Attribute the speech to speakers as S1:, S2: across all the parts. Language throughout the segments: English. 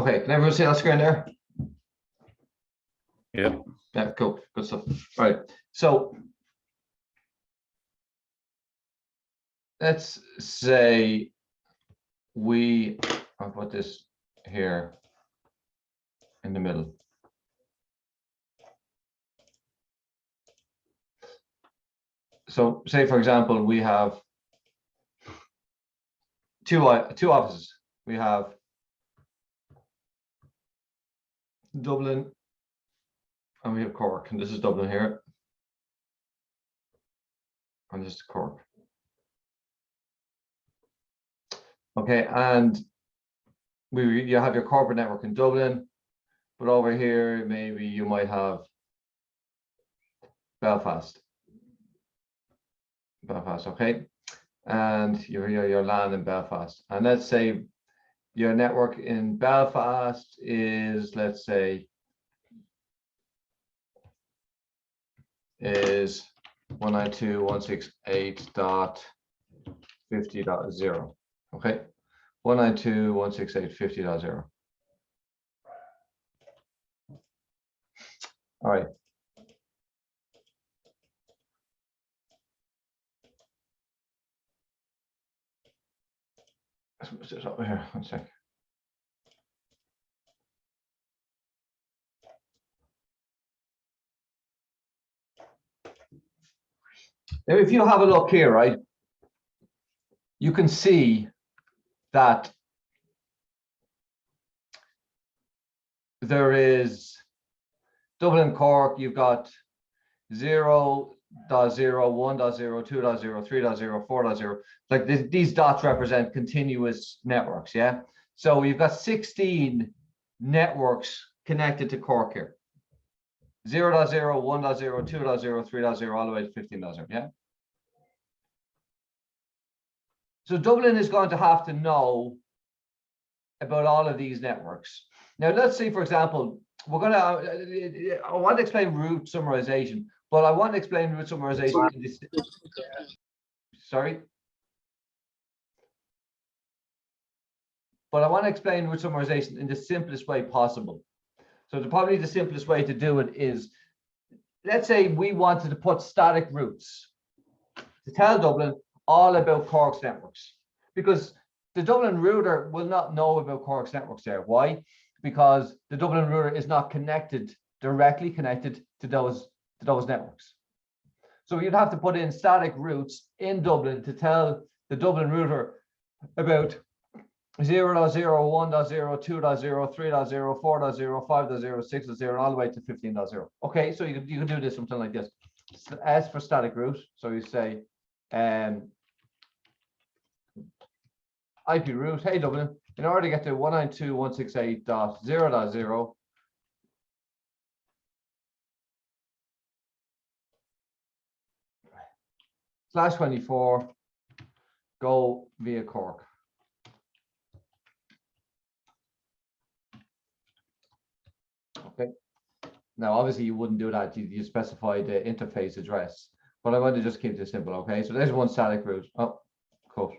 S1: Okay, can everyone see that screen there?
S2: Yep.
S1: Yeah, cool, good stuff. All right, so let's say I'll put this here in the middle. So say, for example, we have two offices. We have Dublin and we have Cork, and this is Dublin here, and this is Cork. Okay, and you have your corporate network in Dublin, but over here maybe you might have Belfast, okay, and your LAN in Belfast, and let's say your network in Belfast is, let's say, is 192.168.50.0. Okay, 192.168.50.0. All right. Let's put this over here. 1 sec. Now, if you have a look here, right, you can see that there is Dublin, Cork, you've got 0.0, 1.0, 2.0, 3.0, 4.0. Like these dots represent continuous networks, yeah? So you've got 16 networks connected to Cork here. 0.0, 1.0, 2.0, 3.0, all the way to 15.0, yeah? So Dublin is going to have to know about all of these networks. Now, let's say, for example, I want to explain route summarization, but I want to explain route summarization in this. Sorry. But I want to explain route summarization in the simplest way possible. So probably the simplest way to do it is, let's say we wanted to put static routes to tell Dublin all about Cork's networks, because the Dublin router will not know about Cork's networks there. Why? Because the Dublin router is not directly connected to those networks. So you'd have to put in static routes in Dublin to tell the Dublin router about 0.0, 1.0, 2.0, 3.0, 4.0, 5.0, 6.0, all the way to 15.0. Okay, so you can do this something like this. S for static route. So you say IP route, hey Dublin, in order to get to 192.168.0.0, /24, go via Cork. Okay. Now, obviously, you wouldn't do that. You specify the interface address, but I want to just keep this simple. Okay. So there's one static route. Oh, cut,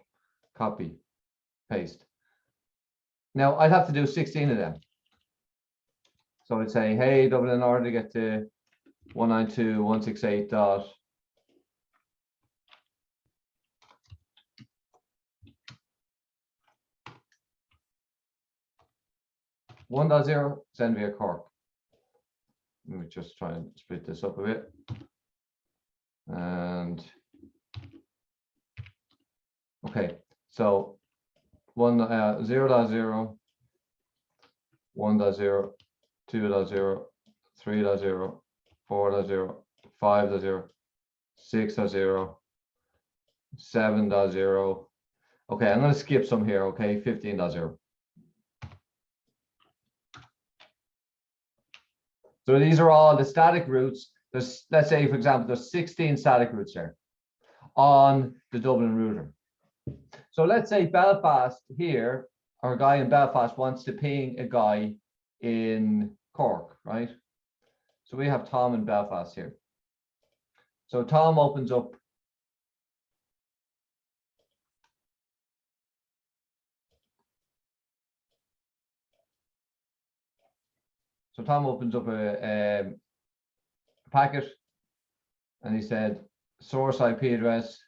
S1: copy, paste. Now I'd have to do 16 of them. So I'd say, hey, Dublin, in order to get to 192.168 dot 1.0, send via Cork. Let me just try and split this up a bit. And okay, so 0.0, 1.0, 2.0, 3.0, 4.0, 5.0, 6.0, 7.0. Okay, I'm going to skip some here. Okay, 15.0. So these are all the static routes. There's, let's say, for example, there's 16 static routes there on the Dublin router. So let's say Belfast here, or a guy in Belfast wants to ping a guy in Cork, right? So we have Tom in Belfast here. So Tom opens up So Tom opens up a packet and he said source IP address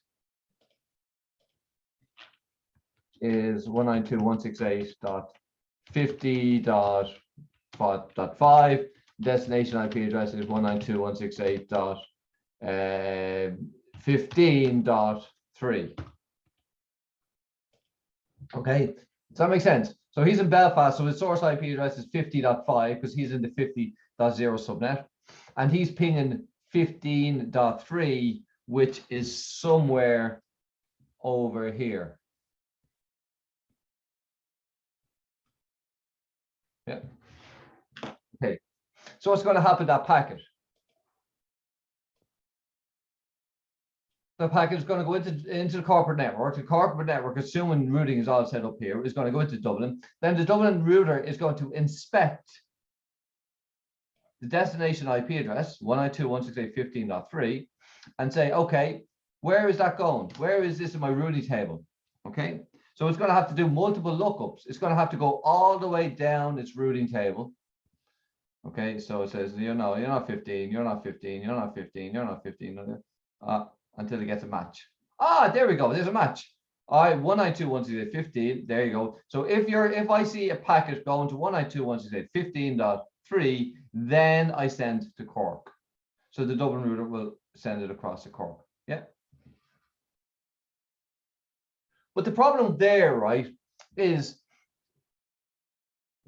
S1: is 192.168.50.5. Destination IP address is 192.168.15.3. Okay, does that make sense? So he's in Belfast, so his source IP address is 50.5 because he's in the 50.0 subnet, and he's pinging 15.3, which is somewhere over here. Yeah. Okay. So what's going to happen to that packet? The packet is going to go into the corporate network. The corporate network, assuming routing is all set up here, is going to go into Dublin. Then the Dublin router is going to inspect the destination IP address, 192.168.15.3, and say, okay, where is that going? Where is this in my routing table? Okay, so it's going to have to do multiple lookups. It's going to have to go all the way down its routing table. Okay, so it says, you're not 15, you're not 15, you're not 15, you're not 15, until it gets a match. Ah, there we go. There's a match. All right, 192.168.15. There you go. So if I see a packet going to 192.168.15.3, then I send to Cork. So the Dublin router will send it across to Cork. Yeah. But the problem there, right, is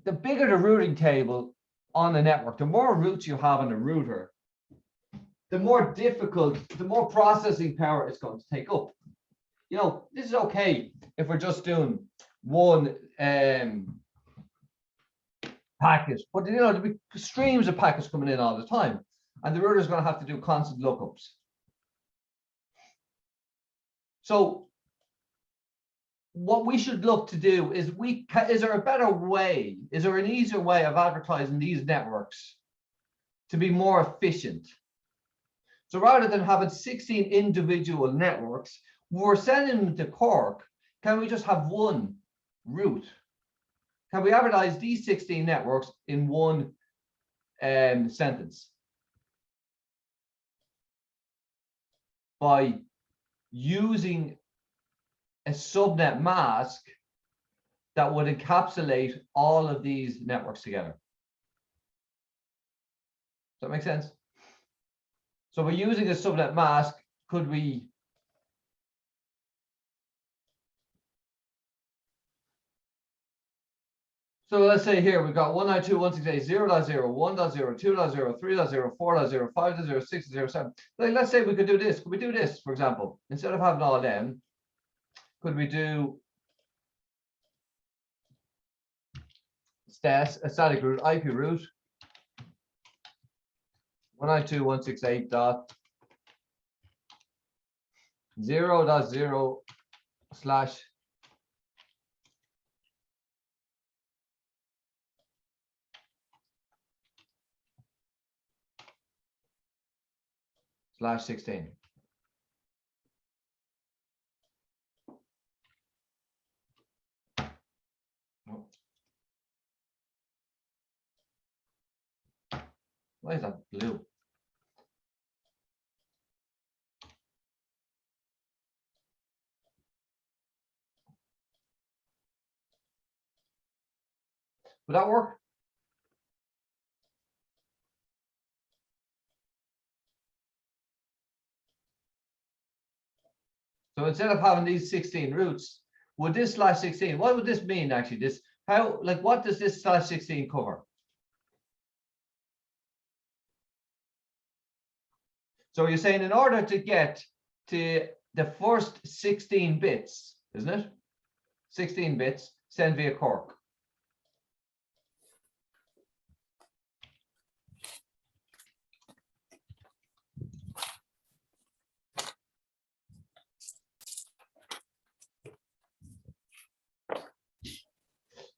S1: the bigger the routing table on a network, the more routes you have on a router, the more difficult, the more processing power it's going to take up. You know, this is okay if we're just doing one packet, but you know, there'll be streams of packets coming in all the time, and the router is going to have to do constant lookups. So what we should look to do is is there a better way, is there an easier way of advertising these networks to be more efficient? So rather than having 16 individual networks, we're sending them to Cork. Can we just have one route? Can we advertise these 16 networks in one sentence? By using a subnet mask that would encapsulate all of these networks together. Does that make sense? So we're using a subnet mask. Could we? So let's say here we've got 192.168.0.0, 1.0, 2.0, 3.0, 4.0, 5.0, 6.0, 7. Like, let's say we could do this. Could we do this, for example? Instead of having all them, could we do a static route, IP route, 192.168.0.0 slash /16. Why is that blue? Would that work? So instead of having these 16 routes, would this /16, what would this mean actually? This, how, like, what does this /16 cover? So you're saying in order to get to the first 16 bits, isn't it? 16 bits, send via Cork.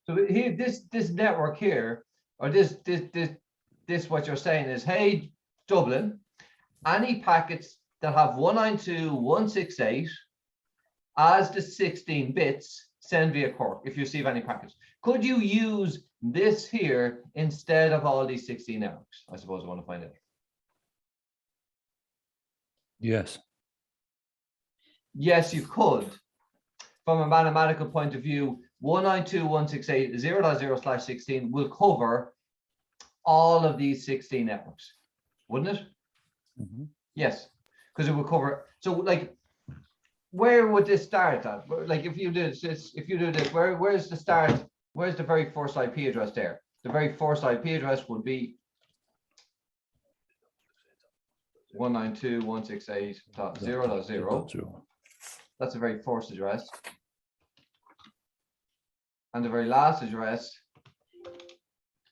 S1: So here, this network here, or this what you're saying is, hey, Dublin, any packets that have 192.168 as the 16 bits, send via Cork if you receive any packets. Could you use this here instead of all these 16 networks? I suppose I want to find out.
S2: Yes.
S1: Yes, you could. From a mathematical point of view, 192.168.0.0/16 will cover all of these 16 networks, wouldn't it?
S2: Mm-hmm.
S1: Yes, because it would cover. So, like, where would this start at? Like, if you do this, where's the start? Where's the very first IP address there? The very first IP address would be 192.168.0.0. That's the very first address. And the very last address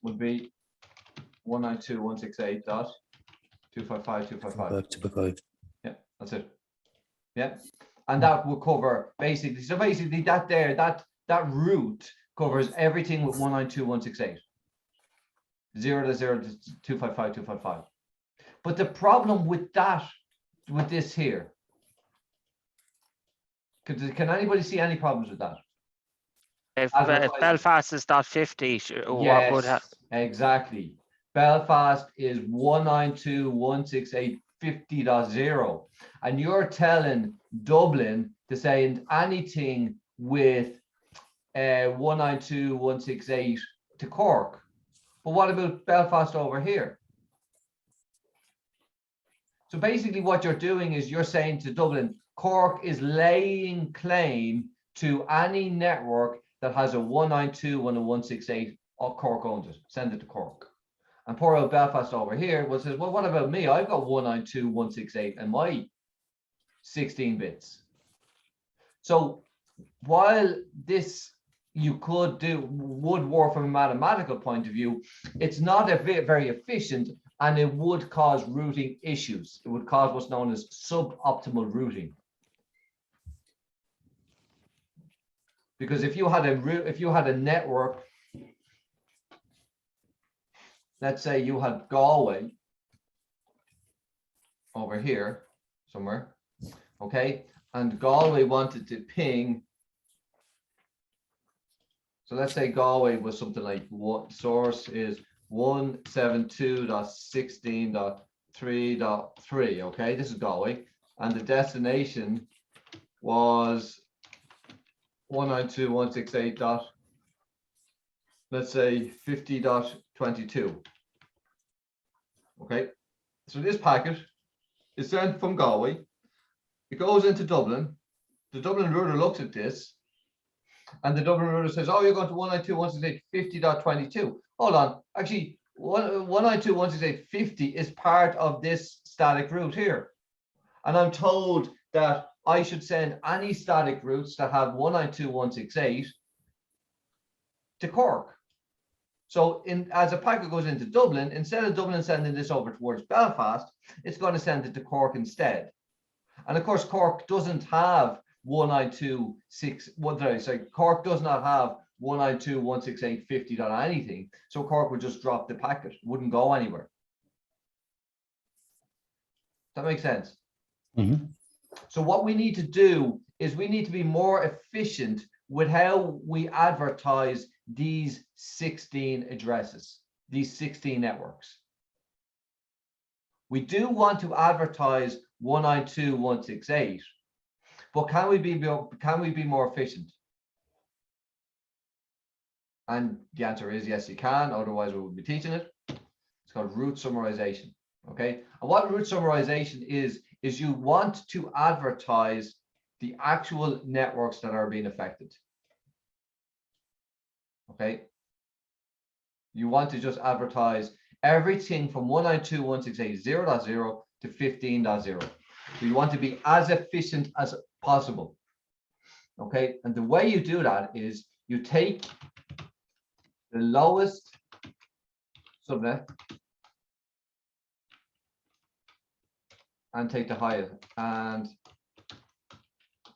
S1: would be 192.168.255.255. Yeah, that's it. Yeah, and that will cover basically. So basically, that route covers everything with 192.168. 0 to 0 to 255.255. But the problem with this here, can anybody see any problems with that?
S3: If Belfast is .50, what would happen?
S1: Exactly. Belfast is 192.168.50.0, and you're telling Dublin to send anything with 192.168 to Cork. But what about Belfast over here? So basically what you're doing is you're saying to Dublin, Cork is laying claim to any network that has a 192 and a 168, or Cork owns it, send it to Cork. And poor old Belfast over here will say, well, what about me? I've got 192, 168 and my 16 bits. So while this would work from a mathematical point of view, it's not very efficient, and it would cause routing issues. It would cause what's known as suboptimal routing. Because if you had a network, let's say you had Galway over here somewhere, okay, and Galway wanted to ping. So let's say Galway was something like what source is 172.16.3.3. Okay, this is Galway, and the destination was 192.168. Let's say 50.22. Okay, so this packet is sent from Galway. It goes into Dublin. The Dublin router looks at this, and the Dublin router says, "Oh, you're going to 192.168.50.22. Hold on, actually, 192.168.50 is part of this static route here, and I'm told that I should send any static routes that have 192.168 to Cork." So as a packet goes into Dublin, instead of Dublin sending this over towards Belfast, it's going to send it to Cork instead. And of course, Cork doesn't have 192.6. Cork does not have 192.168.50 dot anything. So Cork would just drop the packet, wouldn't go anywhere. Does that make sense?
S2: Mm-hmm.
S1: So what we need to do is we need to be more efficient with how we advertise these 16 addresses, these 16 networks. We do want to advertise 192.168, but can we be more efficient? And the answer is yes, you can. Otherwise, we would be teaching it. It's called route summarization. Okay. And what route summarization is you want to advertise the actual networks that are being affected. Okay. You want to just advertise everything from 192.168.0.0 to 15.0. So you want to be as efficient as possible. Okay. And the way you do that is you take the lowest subnet and take the highest, and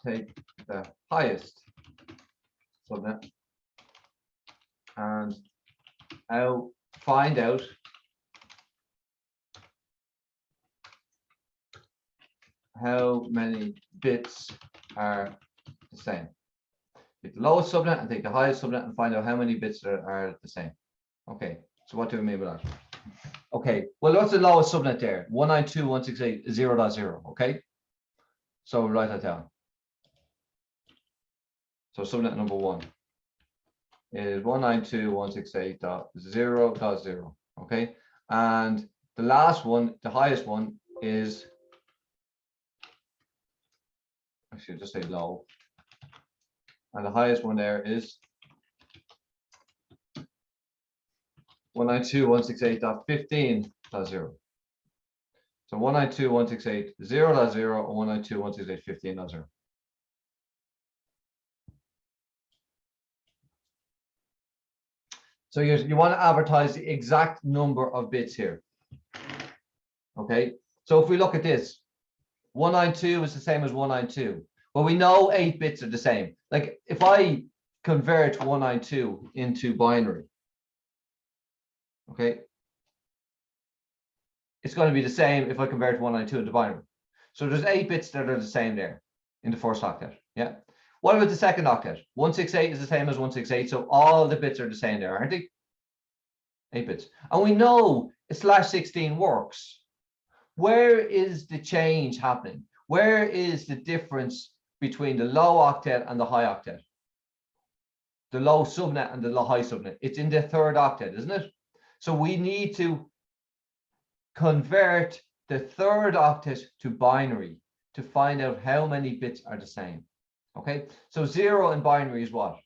S1: take the highest subnet, and I'll find out how many bits are the same. Take the lowest subnet and take the highest subnet and find out how many bits are the same. Okay, so what do we mean by that? Okay, well, what's the lowest subnet there? 192.168.0.0, okay? So we'll write that down. So subnet number 1 is 192.168.0.0, okay? And the last one, the highest one is, I should just say low. And the highest one there is 192.168.15.0. So 192.168.0.0 and 192.168.15.0. So you want to advertise the exact number of bits here. Okay, so if we look at this, 192 is the same as 192. Well, we know 8 bits are the same. Like if I convert 192 into binary, okay, it's going to be the same if I convert 192 into binary. So there's 8 bits that are the same there in the first octet. Yeah. What about the second octet? 168 is the same as 168, so all the bits are the same there, aren't they? 8 bits. And we know /16 works. Where is the change happening? Where is the difference between the low octet and the high octet? The low subnet and the high subnet. It's in the third octet, isn't it? So we need to convert the third octet to binary to find out how many bits are the same. Okay, so 0 in binary is what?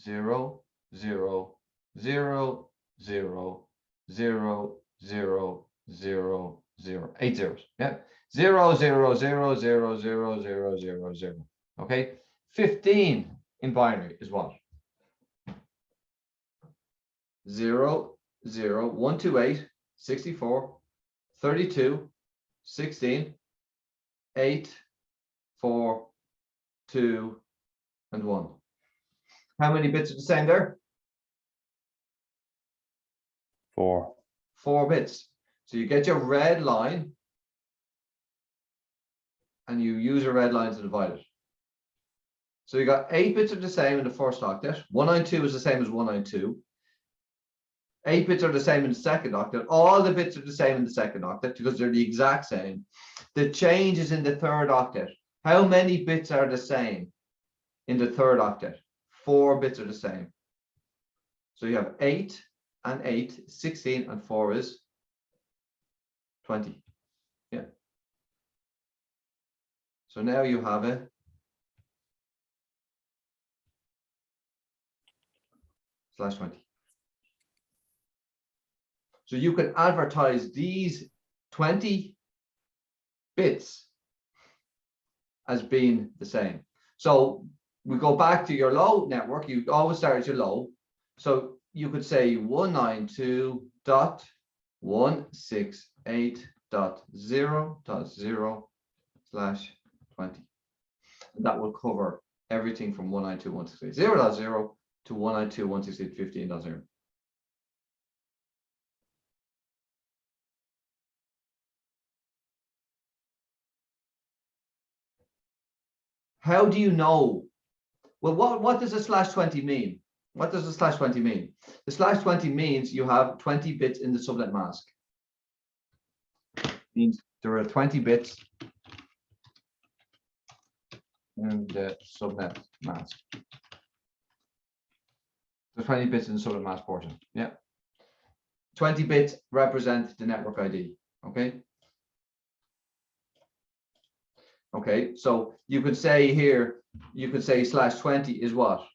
S1: 0, 0, 0, 0, 0, 0, 0, 0, 8 zeros. Yeah, 0, 0, 0, 0, 0, 0, 0, 0. Okay, 15 in binary is what? 0, 0, 128, 64, 32, 16, 8, 4, 2, and 1. How many bits are the same there?
S2: 4.
S1: 4 bits. So you get your red line and you use a red line to divide it. So you got 8 bits are the same in the first octet. 192 is the same as 192. 8 bits are the same in the second octet. All the bits are the same in the second octet because they're the exact same. The change is in the third octet. How many bits are the same in the third octet? 4 bits are the same. So you have 8 and 8, 16 and 4 is 20. Yeah. So now you have a /20. So you can advertise these 20 bits as being the same. So we go back to your low network. You always start at your low. So you could say 192.168.0.0/20. And that will cover everything from 192.168.0.0 to 192.168.15.0. How do you know? Well, what does a /20 mean? What does the /20 mean? The /20 means you have 20 bits in the subnet mask. It means there are 20 bits in the subnet mask. There's 20 bits in the subnet mask portion. Yeah. 20 bits represent the network ID. Okay. Okay, so you could say here, you could say /20 is what?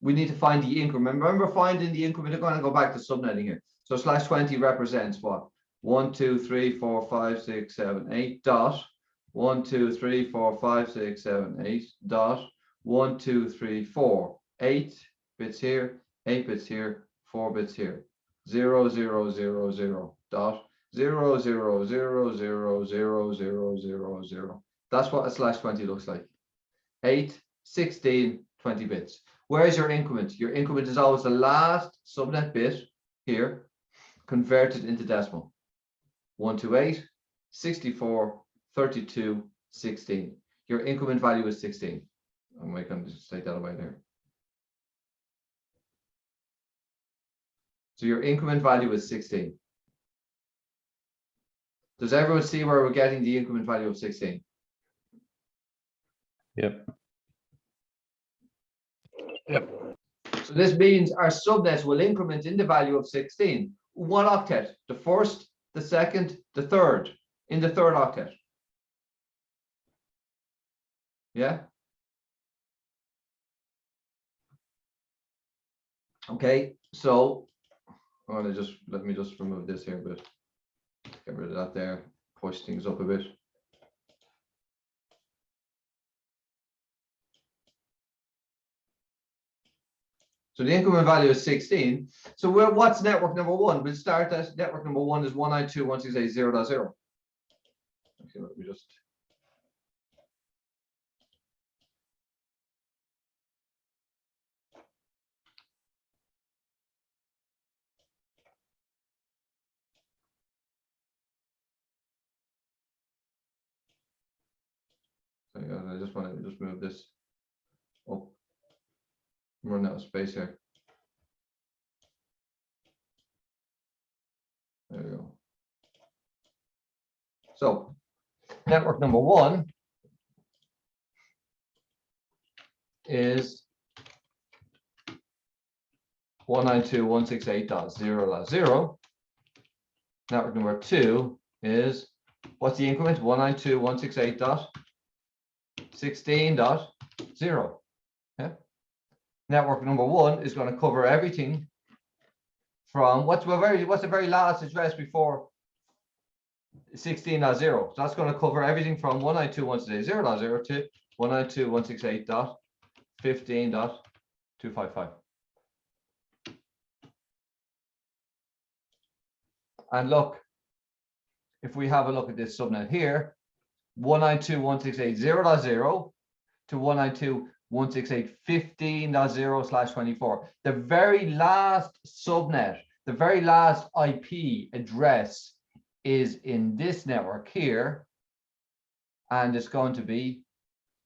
S1: We need to find the increment. Remember finding the increment. We're going to go back to subnetting here. So /20 represents what? 1, 2, 3, 4, 5, 6, 7, 8 dot. 1, 2, 3, 4, 5, 6, 7, 8 dot. 1, 2, 3, 4. 8 bits here, 8 bits here, 4 bits here. 0, 0, 0, 0 dot. 0, 0, 0, 0, 0, 0, 0, 0. That's what a /20 looks like. 8, 16, 20 bits. Where's your increment? Your increment is always the last subnet bit here, converted into decimal. 128, 64, 32, 16. your increment value is 16. I'm going to just take that away there. So your increment value is 16. Does everyone see where we're getting the increment value of 16?
S2: Yep. Yep.
S1: So this means our subnets will increment in the value of 16. What octet? The first, the second, the third, in the third octet. Yeah. Okay, so let me just remove this here a bit. Get rid of that there, push things up a bit. So the increment value is 16. So what's network number one? We'll start at network number one is 192.168.0.0. Okay, let me just. So I just want to move this up. I'm running out of space here. There we go. So network number one is 192.168.0.0. Network number two is, what's the increment? 192.168.16.0. Yeah. Network number one is going to cover everything from what's the very last address before 16.0. So that's going to cover everything from 192.168.0.0 to 192.168.15.255. And look, if we have a look at this subnet here, 192.168.0.0 to 192.168.15.0/24. The very last subnet, the very last IP address is in this network here, and it's going to be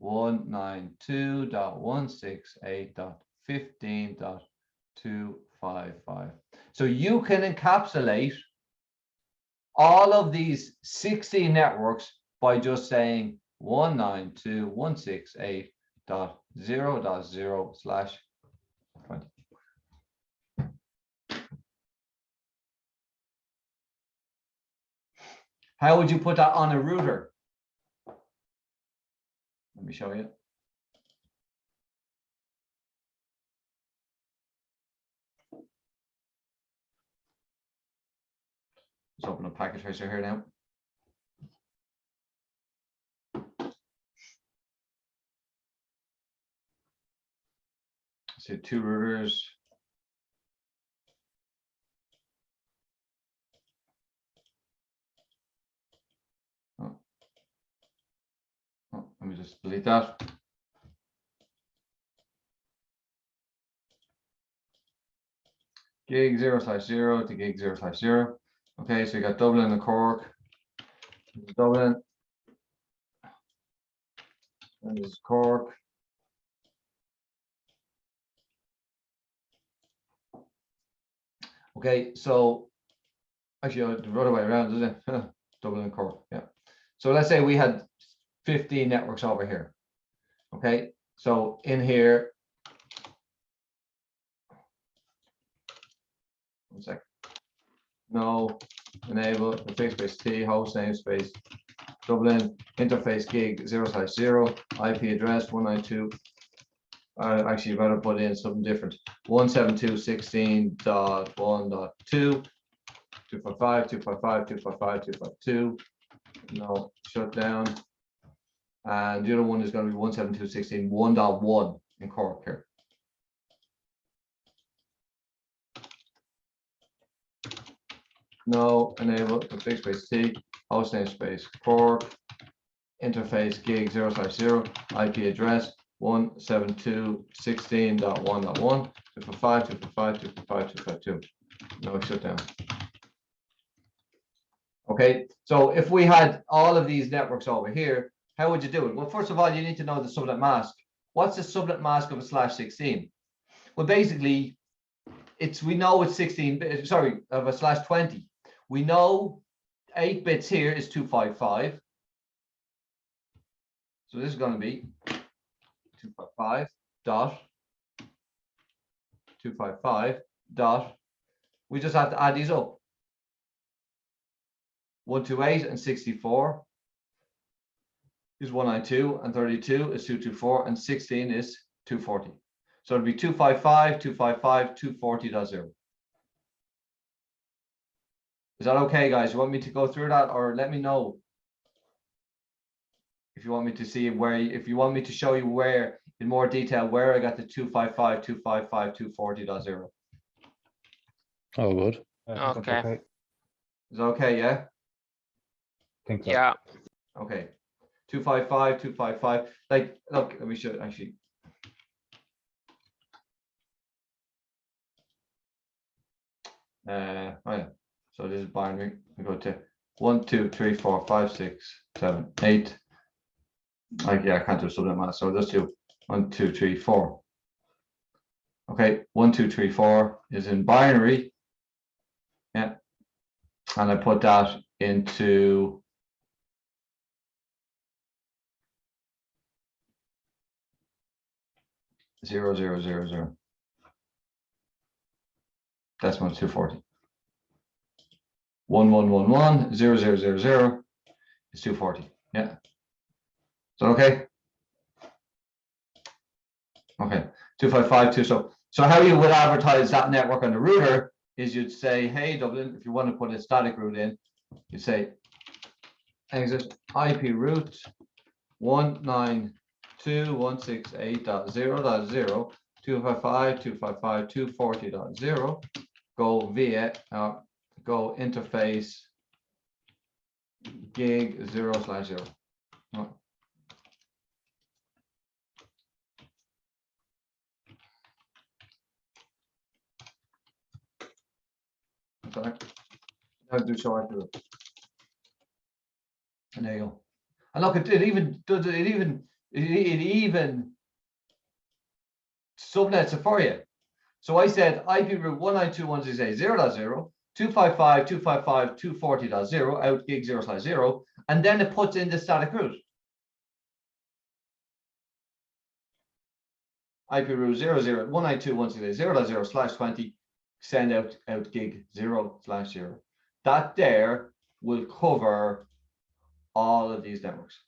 S1: 192.168.15.255. So you can encapsulate all of these 16 networks by just saying 192.168.0.0/20. How would you put that on a router? Let me show you. Let's open a packet tracer here now. So two routers. Let me just delete that. Gig 0/0 to gig 0/0. Okay, so you got Dublin and Cork. Dublin. And this is Cork. Okay, so actually the other way around, isn't it? Dublin and Cork. Yeah. So let's say we had 15 networks over here. Okay, so in here, one sec. No, enable the fixed base T host namespace Dublin interface gig 0/0 IP address 192. Actually, you better put in something different. 172.16.1.2 255 255 255 252. No, shut down. And the other one is going to be 172.16 1.1 in Cork here. No, enable the fixed base T host namespace Cork interface gig 0/0 IP address 172.16.1.1 255 255 255 252. No, shut down. Okay, so if we had all of these networks over here, How would you do it? Well, first of all, you need to know the subnet mask. What's the subnet mask of a /16? Well, basically, we know it's 16, sorry, of a /20. We know 8 bits here is 255. So this is going to be 255 dot 255 dot. We just have to add these up. 128 and 64 is 192, and 32 is 224, and 16 is 240. So it'll be 255, 255, 240.0. Is that okay, guys? You want me to go through that, or let me know if you want me to see where, if you want me to show you where in more detail where I got the 255, 255, 240.0.
S2: Oh, good.
S4: I think that's
S3: Okay.
S1: Is that okay? Yeah.
S4: Think so.
S3: Yeah.
S1: Okay. 255, 255. Like, look, let me show actually. Oh yeah. So this is binary. We go to 1, 2, 3, 4, 5, 6, 7, 8. Like, yeah, I can't do subnet mask. So let's do 1, 2, 3, 4. Okay, 1, 2, 3, 4 is in binary. Yeah. And I put that into zero, zero, zero, zero. Decimal 240. 1, 1, 1, 1, 0, 0, 0, 0 is 240. Yeah. Is that okay? Okay. 255, 2. So how you would advertise that network on the router is you'd say, hey, Dublin, if you want to put a static route in, you'd say exit IP route 192.168.0.0 255.255.240.0 go via go interface gig 0/0. Oh. Sorry. How do so I do it? And there you go. And look, it even does it even subnets it for you. So I said IP route 192.168.0.0 255.255.240.0 out gig 0/0, and then it puts in the static route. IP route 192.168.0.0/20 send out gig 0/0. That there will cover all of these networks.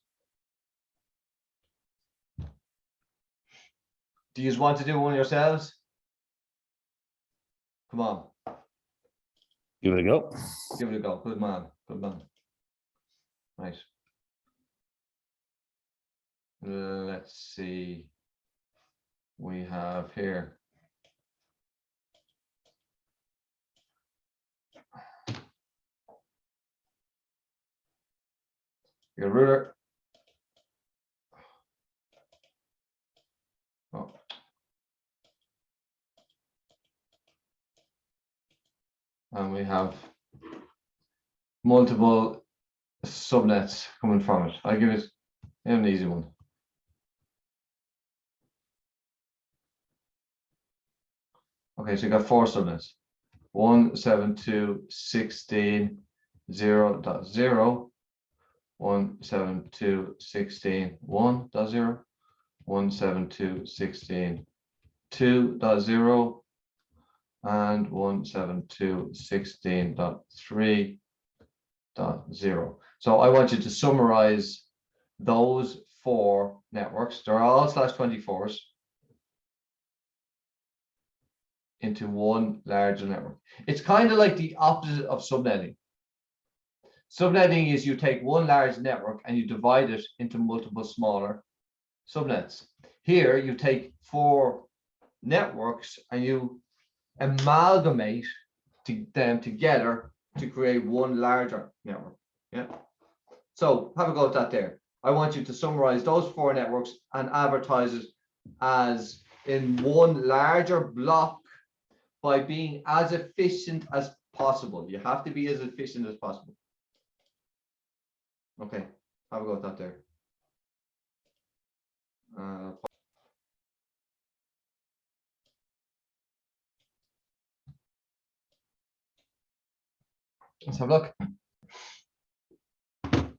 S1: Do you want to do one yourselves? Come on.
S2: Give it a go.
S1: Give it a go. Good man. Good man. Right. Let's see. We have here. Your router. Oh. And we have multiple subnets coming from it. I'll give it an easy one. Okay, so you got 4 subnets. 172.16.0.0, 172.16.1.0, 172.16.2.0, and 172.16.3.0. So I want you to summarize those 4 networks. They're all /24s into one larger network. It's kind of like the opposite of subnetting. Subnetting is you take one large network and you divide it into multiple smaller subnets. Here you take 4 networks and you amalgamate them together to create one larger network. Yeah. So have a go at that there. I want you to summarize those 4 networks and advertise it as in one larger block by being as efficient as possible. You have to be as efficient as possible. Okay, have a go at that there. Let's have a look.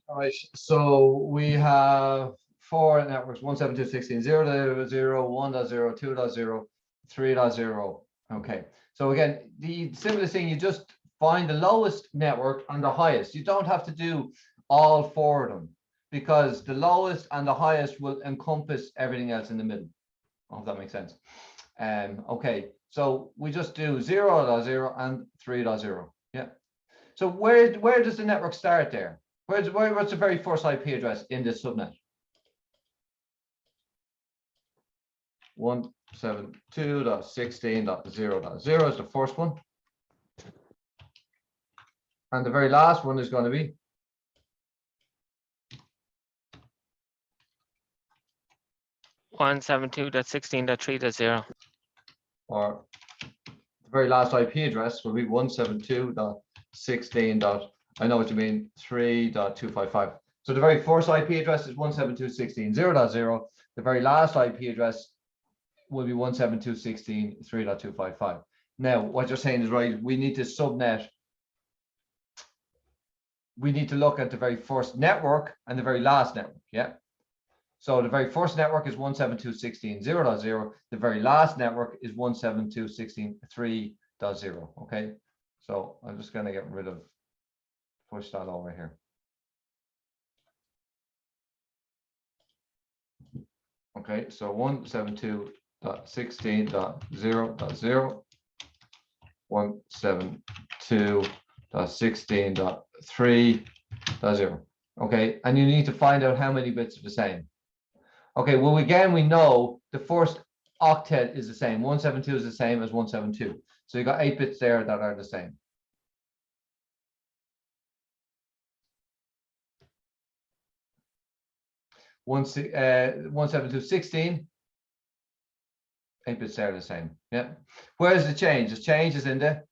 S1: All right, so we have 4 networks: 172.16.0.0, 1.0, 2.0, 3.0. Okay, so again, the simplest thing, you just find the lowest network and the highest. You don't have to do all 4 of them, because the lowest and the highest will encompass everything else in the middle. I hope that makes sense. Okay, so we just do 0.0 and 3.0. Yeah. So where does the network start there? What's the very first IP address in this subnet? 172.16.0.0 is the first one. And the very last one is going to be
S3: 172.16.3.0.
S1: or the very last IP address will be 172.16. I know what you mean, 3.255. So the very first IP address is 172.16.0.0. The very last IP address will be 172.16.3.255. Now, what you're saying is right. We need to subnet. We need to look at the very first network and the very last network. Yeah. So the very first network is 172.16.0.0. The very last network is 172.16.3.0. Okay. So I'm just going to get rid of, push that over here. Okay. So 172.16.0.0. 172.16.3.0. Okay, and you need to find out how many bits are the same. Okay, well, again, we know the first octet is the same. 172 is the same as 172. So you got 8 bits there that are the same. One 172.16. 8 bits there are the same. Yeah. Where's the change? The change is in the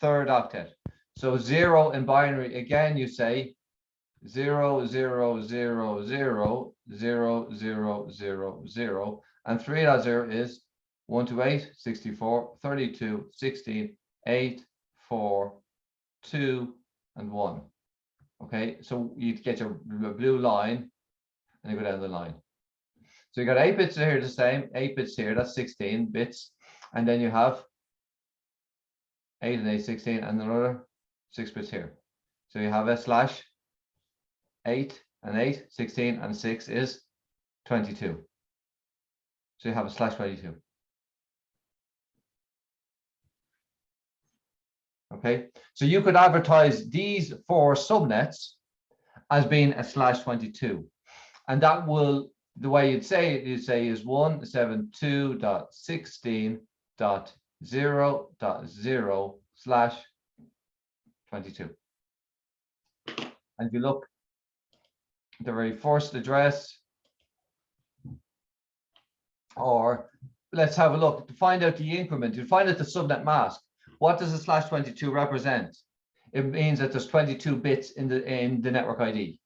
S1: 3rd octet. So 0 in binary, again, you say 0, 0, 0, 0, 0, 0, 0, 0. And 3.0 is 128, 64, 32, 16, 8, 4, 2, and 1. Okay, so you get your blue line and you go down the line. So you got 8 bits here the same, 8 bits here, that's 16 bits. And then you have 8 and 8, 16, and another 6 bits here. So you have a slash 8 and 8, 16 and 6 is 22. So you have a slash 22. Okay, so you could advertise these 4 subnets as being a slash 22. And that will, the way you'd say it, you'd say is 172.16.0.0 slash 22. And if you look at the very first address, or let's have a look to find out the increment, to find out the subnet mask. What does a slash 22 represent? It means that there's 22 bits in the network ID.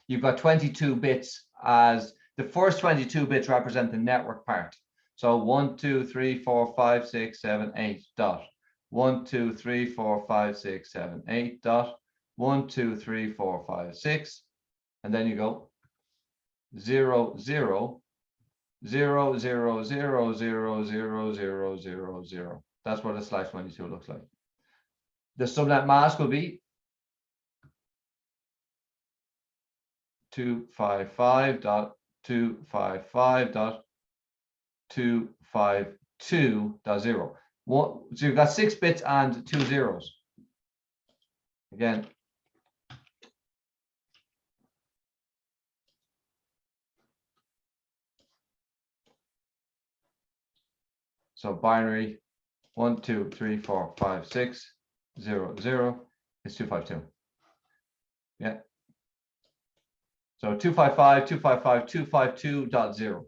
S1: You've got 22 bits as the first 22 bits represent the network part. So 1, 2, 3, 4, 5, 6, 7, 8 dot. 1, 2, 3, 4, 5, 6, 7, 8 dot. 1, 2, 3, 4, 5, 6. And then you go 0, 0, 0, 0, 0, 0, 0, 0, 0, 0. That's what a slash 22 looks like. The subnet mask will be 255.255.252.0. So you've got 6 bits and 2 zeros. Again. So binary 1, 2, 3, 4, 5, 6, 0, 0 is 252. Yeah. So 255, 255, 252.0.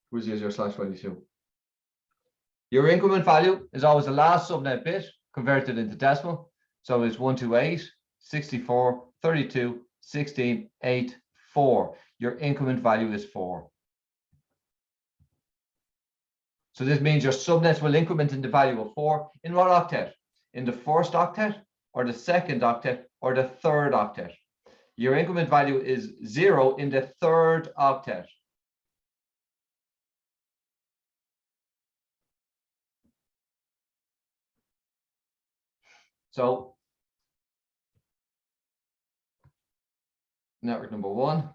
S1: Which is your slash 22. Your increment value is always the last subnet bit converted into decimal. So it's 128, 64, 32, 16, 8, 4. Your increment value is 4. So this means your subnets will increment in the value of 4 in what octet? In the first octet, or the second octet, or the third octet? Your increment value is 0 in the third octet. So network number 1,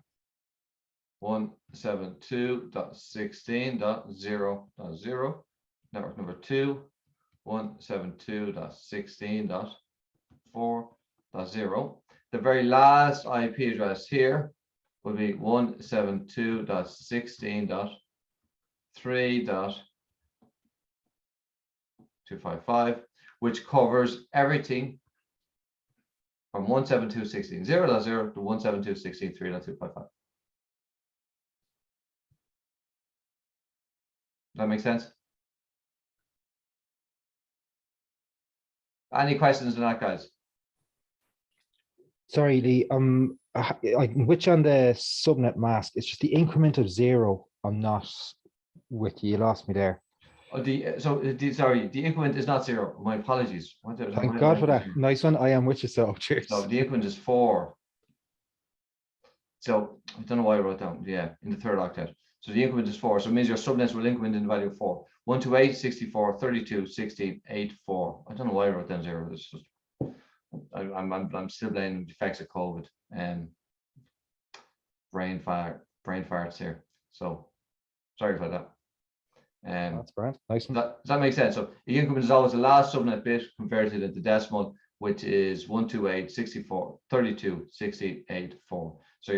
S1: 172.16.0.0. Network number 2, 172.16.4.0. The very last IP address here will be 172.16.3.255, which covers everything from 172.16.0.0 to 172.16.3.255. Does that make sense? Any questions on that, guys?
S4: Sorry, which on the subnet mask, it's just the increment of 0. I'm not with you. You lost me there.
S1: Oh, sorry, the increment is not 0. My apologies.
S4: Thank God for that. Nice one. I am with you, so cheers.
S1: So the increment is 4. So I don't know why I wrote down. Yeah, in the third octet. So the increment is 4. So it means your subnets will increment in the value of 4. 128, 64, 32, 16, 8, 4. I don't know why I wrote down 0. It's just I'm still blaming the effects of COVID and brain farts here. So sorry for that.
S4: That's grand. Nice one.
S1: Does that make sense? So the increment is always the last subnet bit converted into decimal, which is 128, 64, 32, 16, 8, 4. So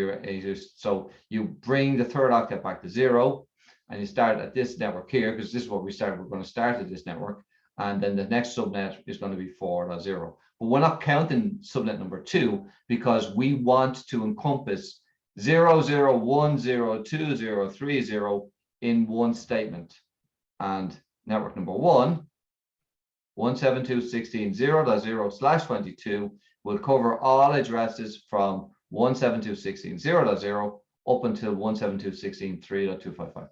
S1: you bring the third octet back to 0, and you start at this network here, because this is what we started. We're going to start at this network, and then the next subnet is going to be 4.0. But we're not counting subnet number 2 because we want to encompass 0, 0, 1, 0, 2, 0, 3, 0 in one statement. And network number 1, 172.16.0.0/22 will cover all addresses from 172.16.0.0 up until 172.16.3.255.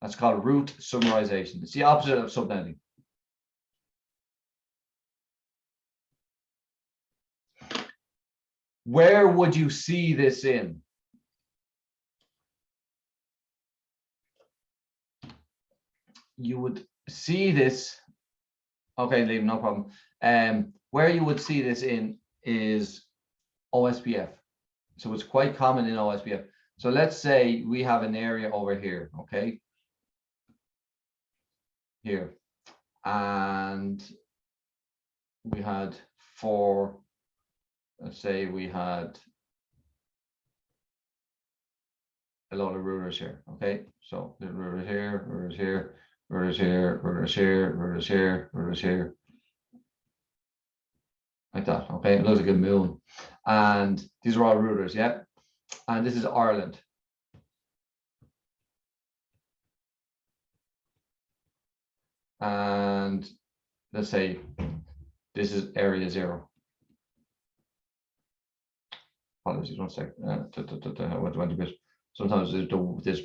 S1: That's called route summarization. It's the opposite of subnetting. Where would you see this in? You would see this. Okay, Liam, no problem. Where you would see this in is OSPF. So it's quite common in OSPF. So let's say we have an area over here, okay? Here. And we had 4, let's say we had a lot of routers here, okay? So the routers here, routers here, routers here, routers here, routers here, routers here. Like that, okay? It looks like a moon. And these are all routers, yeah? And this is Ireland. And let's say this is area 0. Apologies, 1 second. Sometimes this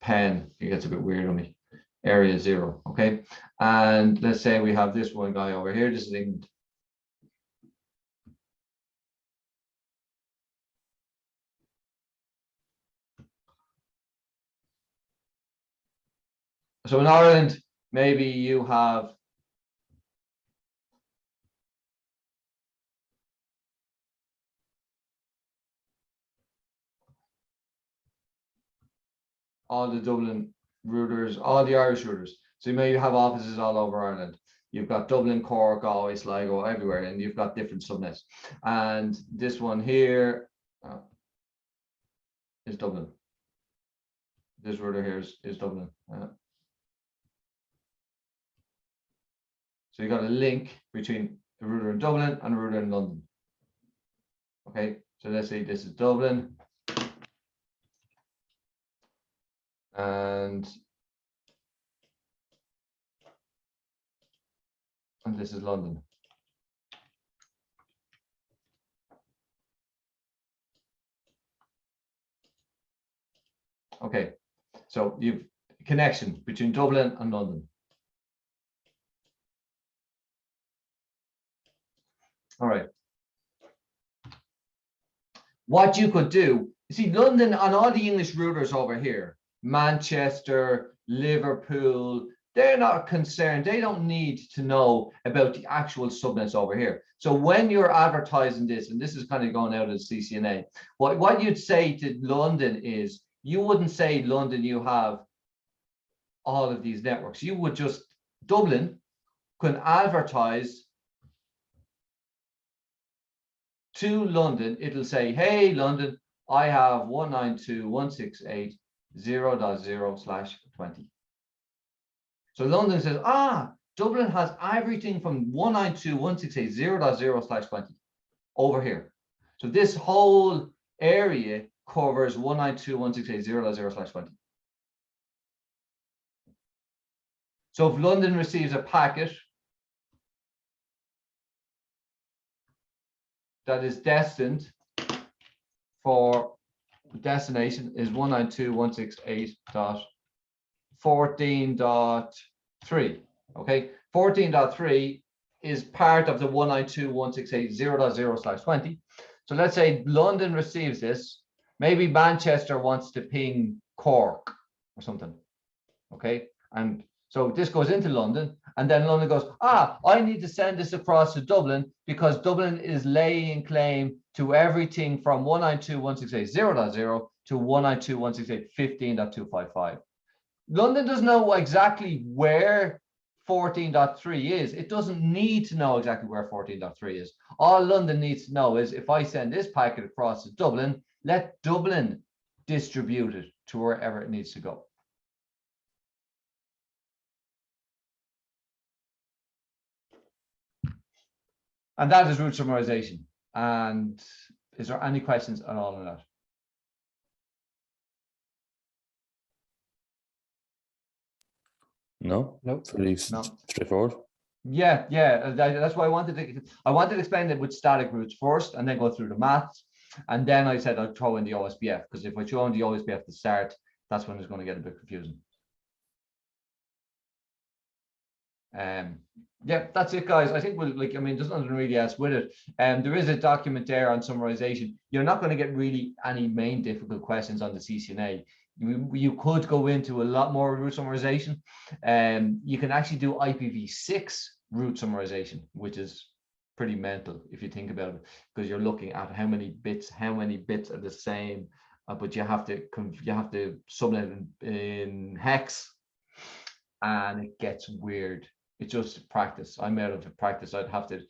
S1: pen, it gets a bit weird on me. Area 0, okay? And let's say we have this one guy over here. This is England. So in Ireland, maybe you have all the Dublin routers, all the Irish routers. So you may have offices all over Ireland. You've got Dublin, Cork, Galway, Sligo, everywhere, and you've got different subnets. And this one here is Dublin. This router here is Dublin. So you got a link between a router in Dublin and a router in London. Okay, so let's say this is Dublin. And and this is London. Okay, so you've connection between Dublin and London. All right. What you could do, you see London on all the English routers over here, Manchester, Liverpool, they're not concerned. They don't need to know about the actual subnets over here. So when you're advertising this, and this is kind of going out of the CCNA, what you'd say to London is, you wouldn't say, London, you have all of these networks. You would just, Dublin can advertise to London. It'll say, hey, London, I have 192.168.0.0/20. So London says, Dublin has everything from 192.168.0.0/20 over here. So this whole area covers 192.168.0.0/20. So if London receives a packet that is destined for destination is 192.168.14.3. Okay, 14.3 is part of the 192.168.0.0/20. So let's say London receives this. Maybe Manchester wants to ping Cork or something. Okay, and so this goes into London, and then London goes, I need to send this across to Dublin because Dublin is laying claim to everything from 192.168.0.0 to 192.168.15.255. London doesn't know exactly where 14.3 is. It doesn't need to know exactly where 14.3 is. All London needs to know is, if I send this packet across to Dublin, let Dublin distribute it to wherever it needs to go. And that is route summarization. And is there any questions at all on that?
S2: No,
S4: No.
S2: pretty
S1: No.
S2: straightforward.
S1: Yeah, that's why I wanted to explain it with static routes first, and then go through the maths, and then I said I'd throw in the OSPF, because if I throw in the OSPF at the start, that's when it's going to get a bit confusing. Yeah, that's it, guys. I think there's nothing really else with it. There is a document there on summarization. You're not going to get really any main difficult questions on the CCNA. You could go into a lot more route summarization. You can actually do IPv6 route summarization, which is pretty mental if you think about it, because you're looking at how many bits are the same, but you have to subnet in hex, and it gets weird. It's just practice. I'm out of practice. I'd have to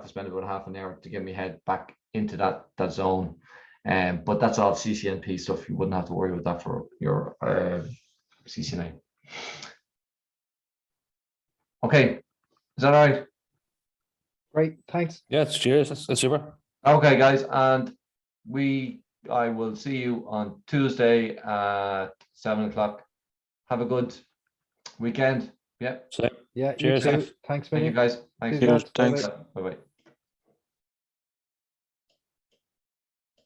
S1: spend about half an hour to get my head back into that zone. But that's all CCNP stuff. You wouldn't have to worry about that for your CCNA. Okay, is that all right?
S4: Great, thanks.
S2: Yeah, cheers. That's super.
S1: Okay, guys, and I will see you on Tuesday at 7 o'clock. Have a good weekend. Yeah.
S2: So,
S4: Yeah,
S2: cheers.
S4: you too. Thanks,
S1: Thank you,
S4: Vinny.
S1: guys. Thanks.
S4: Cheers,
S3: Thanks.
S1: Bye-bye.